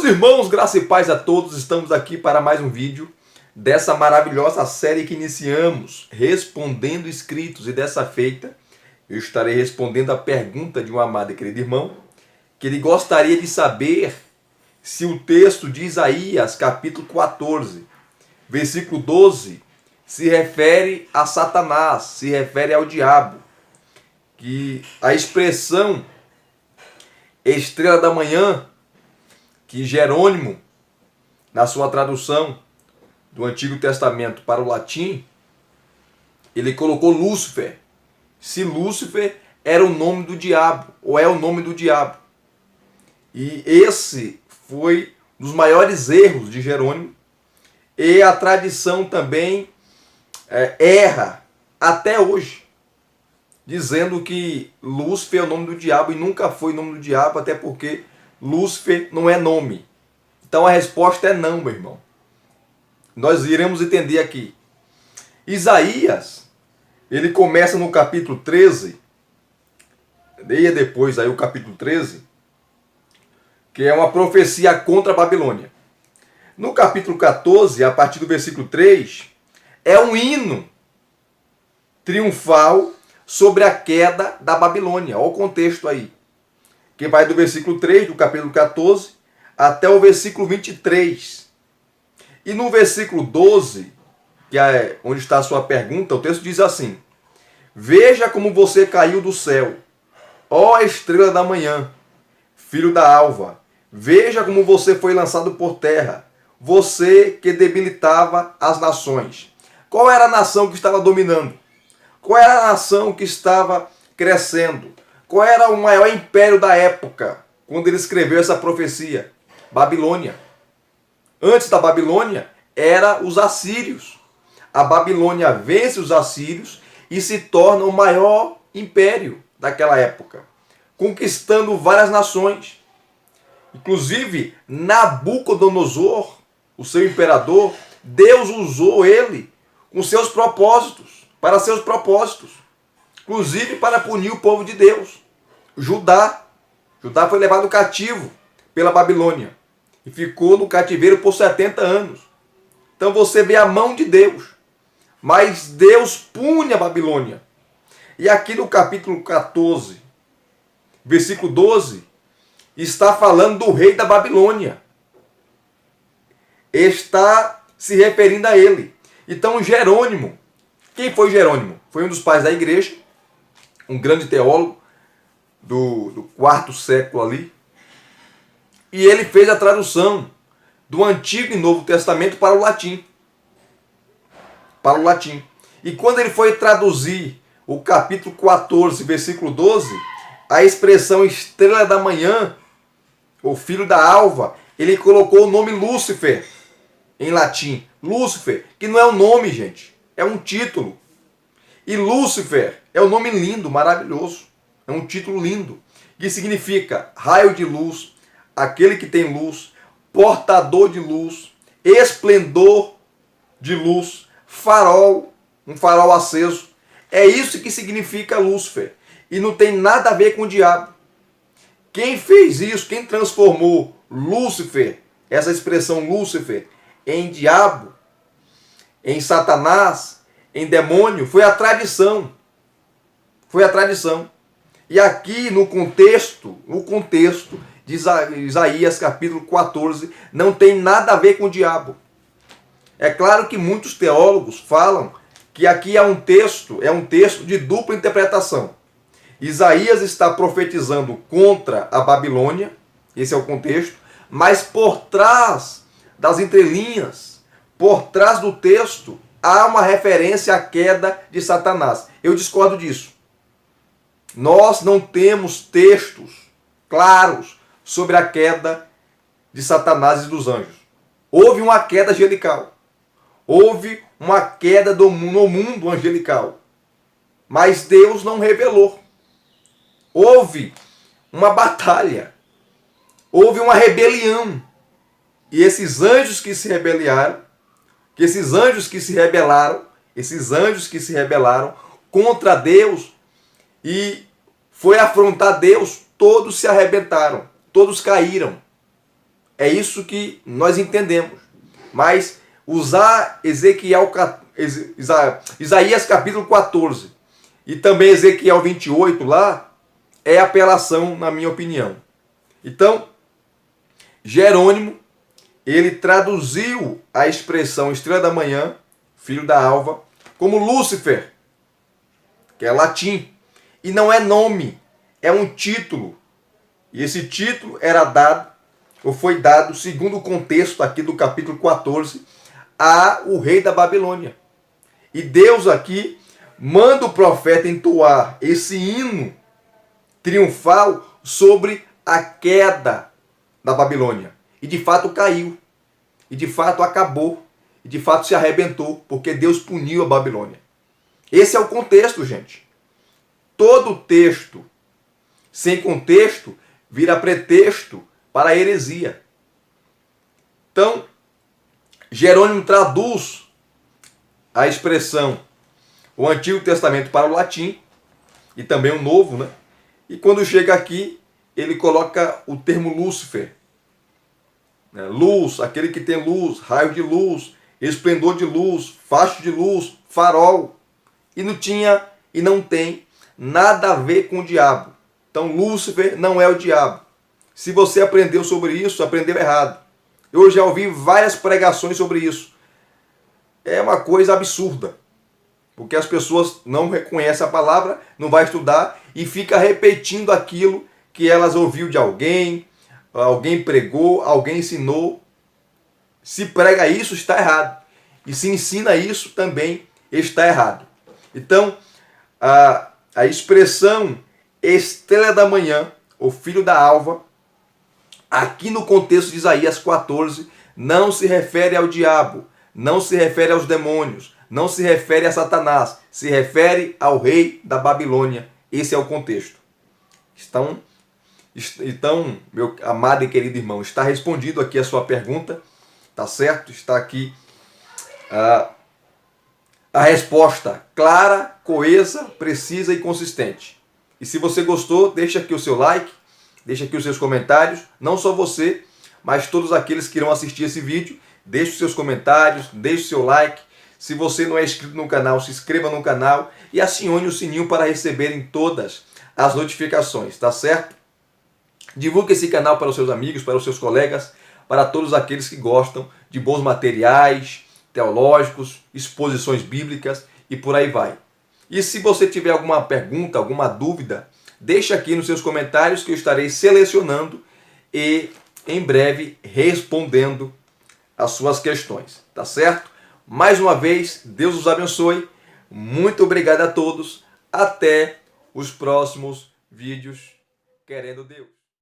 irmãos, graça e paz a todos, estamos aqui para mais um vídeo dessa maravilhosa série que iniciamos, Respondendo Escritos, e dessa feita eu estarei respondendo a pergunta de um amado e querido irmão, que ele gostaria de saber se o texto de Isaías, capítulo 14, versículo 12, se refere a Satanás, se refere ao diabo, que a expressão estrela da manhã, que Jerônimo, na sua tradução do Antigo Testamento para o latim, ele colocou Lúcifer. Se Lúcifer era o nome do diabo, ou é o nome do diabo. E esse foi um dos maiores erros de Jerônimo, e a tradição também erra até hoje, dizendo que Lúcifer é o nome do diabo, e nunca foi o nome do diabo, até porque Lúcifer não é nome. Então a resposta é não, meu irmão. Nós iremos entender aqui. Isaías, ele começa no capítulo 13, leia depois aí o capítulo 13, que é uma profecia contra a Babilônia. No capítulo 14, a partir do versículo 3, é um hino triunfal sobre a queda da Babilônia. Olha o contexto aí, que vai do versículo 3 do capítulo 14 até o versículo 23. E no versículo 12, que é onde está a sua pergunta, o texto diz assim: Veja como você caiu do céu, ó estrela da manhã, filho da alva. Veja como você foi lançado por terra, você que debilitava as nações. Qual era a nação que estava dominando? Qual era a nação que estava crescendo? Qual era o maior império da época, quando ele escreveu essa profecia? Babilônia. Antes da Babilônia, era os assírios. A Babilônia vence os assírios e se torna o maior império daquela época, conquistando várias nações. Inclusive, Nabucodonosor, o seu imperador, Deus usou ele com seus propósitos, para seus propósitos, inclusive para punir o povo de Deus. Judá foi levado cativo pela Babilônia e ficou no cativeiro por 70 anos. Então você vê a mão de Deus, mas Deus pune a Babilônia. E aqui no capítulo 14, versículo 12, está falando do rei da Babilônia. Está se referindo a ele. Então Jerônimo, quem foi Jerônimo? Foi um dos pais da igreja, um grande teólogo do 4º século ali. E ele fez a tradução do Antigo e Novo Testamento para o latim. Para o latim. E quando ele foi traduzir o capítulo 14, versículo 12, a expressão estrela da manhã, o filho da alva, ele colocou o nome Lúcifer em latim. Lúcifer, que não é um nome, gente, é um título. E Lúcifer é um nome lindo, maravilhoso. É um título lindo, que significa raio de luz, aquele que tem luz, portador de luz, esplendor de luz, farol, um farol aceso. É isso que significa Lúcifer. E não tem nada a ver com o diabo. Quem fez isso, quem transformou Lúcifer, essa expressão Lúcifer, em diabo, em Satanás, em demônio, foi a tradição. Foi a tradição. E aqui no contexto de Isaías capítulo 14, não tem nada a ver com o diabo. É claro que muitos teólogos falam que aqui é um texto de dupla interpretação. Isaías está profetizando contra a Babilônia, esse é o contexto, mas por trás das entrelinhas, por trás do texto, há uma referência à queda de Satanás. Eu discordo disso. Nós não temos textos claros sobre a queda de Satanás e dos anjos. Houve uma queda angelical. Houve uma queda no mundo angelical. Mas Deus não revelou. Houve uma batalha. Houve uma rebelião. E esses anjos que se rebelaram, esses anjos que se rebelaram contra Deus e foi afrontar Deus, todos se arrebentaram, todos caíram. É isso que nós entendemos. Mas usar Isaías capítulo 14 e também Ezequiel 28 lá é apelação, na minha opinião. Então, Jerônimo, ele traduziu a expressão estrela da manhã, filho da alva, como Lúcifer, que é latim. E não é nome, é um título. E esse título era dado, ou foi dado, segundo o contexto aqui do capítulo 14, ao rei da Babilônia. E Deus aqui manda o profeta entoar esse hino triunfal sobre a queda da Babilônia. E de fato caiu. E de fato acabou. E de fato se arrebentou, porque Deus puniu a Babilônia. Esse é o contexto, gente. Todo texto sem contexto vira pretexto para a heresia. Então, Jerônimo traduz a expressão o Antigo Testamento para o latim e também o Novo, né? E quando chega aqui, ele coloca o termo Lúcifer. Luz, aquele que tem luz, raio de luz, esplendor de luz, facho de luz, farol. E não tinha e não tem nada a ver com o diabo. Então Lúcifer não é o diabo. Se você aprendeu sobre isso, aprendeu errado. Eu já ouvi várias pregações sobre isso. É uma coisa absurda. Porque as pessoas não reconhecem a palavra, não vai estudar e fica repetindo aquilo que elas ouviu de alguém pregou, alguém ensinou. Se prega isso, está errado. E se ensina isso, também está errado. Então, a expressão estrela da manhã, ou filho da alva, aqui no contexto de Isaías 14, não se refere ao diabo, não se refere aos demônios, não se refere a Satanás, se refere ao rei da Babilônia. Esse é o contexto. Então, meu amado e querido irmão, está respondido aqui a sua pergunta, tá certo? Está aqui a resposta clara, coesa, precisa e consistente. E se você gostou, deixa aqui o seu like, deixa aqui os seus comentários, não só você, mas todos aqueles que irão assistir esse vídeo, deixe os seus comentários, deixe o seu like. Se você não é inscrito no canal, se inscreva no canal e acione o sininho para receberem todas as notificações, tá certo? Divulgue esse canal para os seus amigos, para os seus colegas, para todos aqueles que gostam de bons materiais teológicos, exposições bíblicas e por aí vai. E se você tiver alguma pergunta, alguma dúvida, deixe aqui nos seus comentários que eu estarei selecionando e em breve respondendo as suas questões, tá certo? Mais uma vez, Deus os abençoe. Muito obrigado a todos. Até os próximos vídeos, querendo Deus.